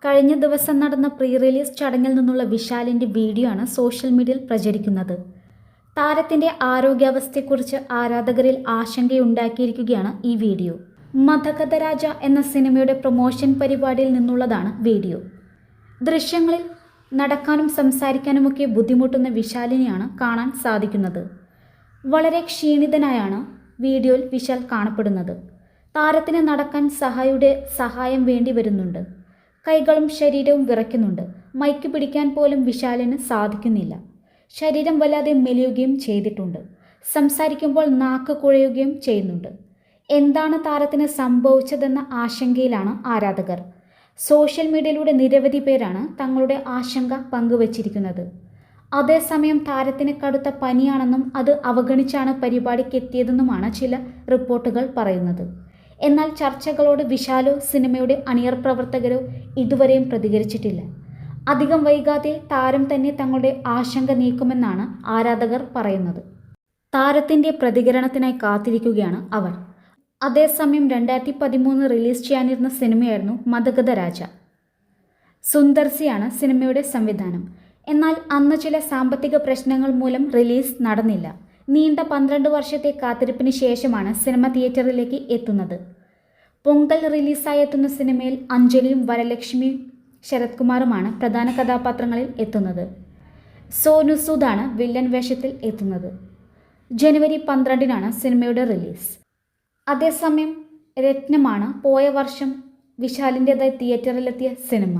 കഴിഞ്ഞ ദിവസം നടന്ന പ്രീ റിലീസ് ചടങ്ങിൽ നിന്നുള്ള വിശാലിൻ്റെ വീഡിയോ ആണ് സോഷ്യൽ മീഡിയയിൽ പ്രചരിക്കുന്നത്. താരത്തിൻ്റെ ആരോഗ്യാവസ്ഥയെക്കുറിച്ച് ആരാധകരിൽ ആശങ്കയുണ്ടാക്കിയിരിക്കുകയാണ് ഈ വീഡിയോ. മതകഥ രാജ എന്ന സിനിമയുടെ പ്രൊമോഷൻ പരിപാടിയിൽ നിന്നുള്ളതാണ് വീഡിയോ. ദൃശ്യങ്ങളിൽ നടക്കാനും സംസാരിക്കാനുമൊക്കെ ബുദ്ധിമുട്ടുന്ന വിശാലിനെയാണ് കാണാൻ സാധിക്കുന്നത്. വളരെ ക്ഷീണിതനായാണ് വീഡിയോയിൽ വിശാൽ കാണപ്പെടുന്നത്. താരത്തിന് നടക്കാൻ സഹായം വേണ്ടി വരുന്നുണ്ട്. കൈകളും ശരീരവും വിറയ്ക്കുന്നുണ്ട്. മൈക്ക് പിടിക്കാൻ പോലും വിശാലിന് സാധിക്കുന്നില്ല. ശരീരം വല്ലാതെ മെലിയുകയും ചെയ്തിട്ടുണ്ട്. സംസാരിക്കുമ്പോൾ നാക്ക് കുഴയുകയും ചെയ്യുന്നുണ്ട്. എന്താണ് താരത്തിന് സംഭവിച്ചതെന്ന ആശങ്കയിലാണ് ആരാധകർ. സോഷ്യൽ മീഡിയയിലൂടെ നിരവധി പേരാണ് തങ്ങളുടെ ആശങ്ക പങ്കുവച്ചിരിക്കുന്നത്. അതേസമയം താരത്തിന് കടുത്ത പനിയാണെന്നും അത് അവഗണിച്ചാണ് പരിപാടിക്ക് എത്തിയതെന്നുമാണ് ചില റിപ്പോർട്ടുകൾ പറയുന്നത്. എന്നാൽ ചർച്ചകളോട് വിശാലോ സിനിമയുടെ അണിയർ പ്രവർത്തകരോ ഇതുവരെയും പ്രതികരിച്ചിട്ടില്ല. അധികം വൈകാതെ താരം തന്നെ തങ്ങളുടെ ആശങ്ക നീക്കുമെന്നാണ് ആരാധകർ പറയുന്നത്. താരത്തിൻ്റെ പ്രതികരണത്തിനായി കാത്തിരിക്കുകയാണ് അവർ. അതേസമയം 2013 റിലീസ് ചെയ്യാനിരുന്ന സിനിമയായിരുന്നു മതകഥ രാജ. സുന്ദർസിയാണ് സിനിമയുടെ സംവിധാനം. എന്നാൽ അന്ന് ചില സാമ്പത്തിക പ്രശ്നങ്ങൾ മൂലം റിലീസ് നടന്നില്ല. നീണ്ട 12 വർഷത്തെ കാത്തിരിപ്പിന് ശേഷമാണ് സിനിമ തിയേറ്ററിലേക്ക് എത്തുന്നത്. പൊങ്കൽ റിലീസായി എത്തുന്ന സിനിമയിൽ അഞ്ജലിയും വരലക്ഷ്മിയും ശരത് കുമാറുമാണ് പ്രധാന കഥാപാത്രങ്ങളിൽ എത്തുന്നത്. സോനു സൂദാണ് വില്ലൻ വേഷത്തിൽ എത്തുന്നത്. ജനുവരി 12-നാണ് സിനിമയുടെ റിലീസ്. അതേസമയം രത്നമാണ് പോയ വർഷം വിശാലിൻ്റെതായി തിയേറ്ററിലെത്തിയ സിനിമ.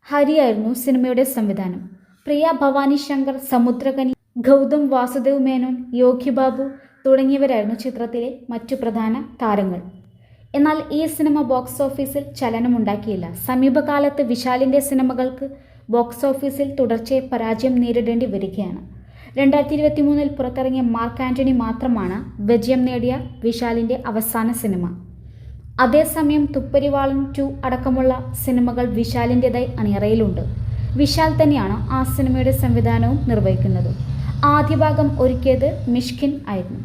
ഹരിയായിരുന്നു സിനിമയുടെ സംവിധാനം. പ്രിയ ഭവാനി ശങ്കർ, സമുദ്രകനി, ഗൗതം വാസുദേവ് മേനോൻ, യോഗി ബാബു തുടങ്ങിയവരായിരുന്നു ചിത്രത്തിലെ മറ്റു പ്രധാന താരങ്ങൾ. എന്നാൽ ഈ സിനിമ ബോക്സ് ഓഫീസിൽ ചലനമുണ്ടാക്കിയില്ല. സമീപകാലത്ത് വിശാലിൻ്റെ സിനിമകൾക്ക് ബോക്സ് ഓഫീസിൽ തുടർച്ചയായി പരാജയം നേരിടേണ്ടി വരികയാണ്. 2023 പുറത്തിറങ്ങിയ മാർക്ക് ആൻ്റണി മാത്രമാണ് വിജയം നേടിയ വിശാലിൻ്റെ അവസാന സിനിമ. അതേസമയം തുപ്പരിവാളൻ 2 അടക്കമുള്ള സിനിമകൾ വിശാലിൻ്റെതായി അണിയറയിലുണ്ട്. വിശാൽ തന്നെയാണ് ആ സിനിമയുടെ സംവിധാനവും നിർവഹിക്കുന്നത്. ആദ്യ ഭാഗം ഒരുക്കിയത് മിഷ്കിൻ ആയിരുന്നു.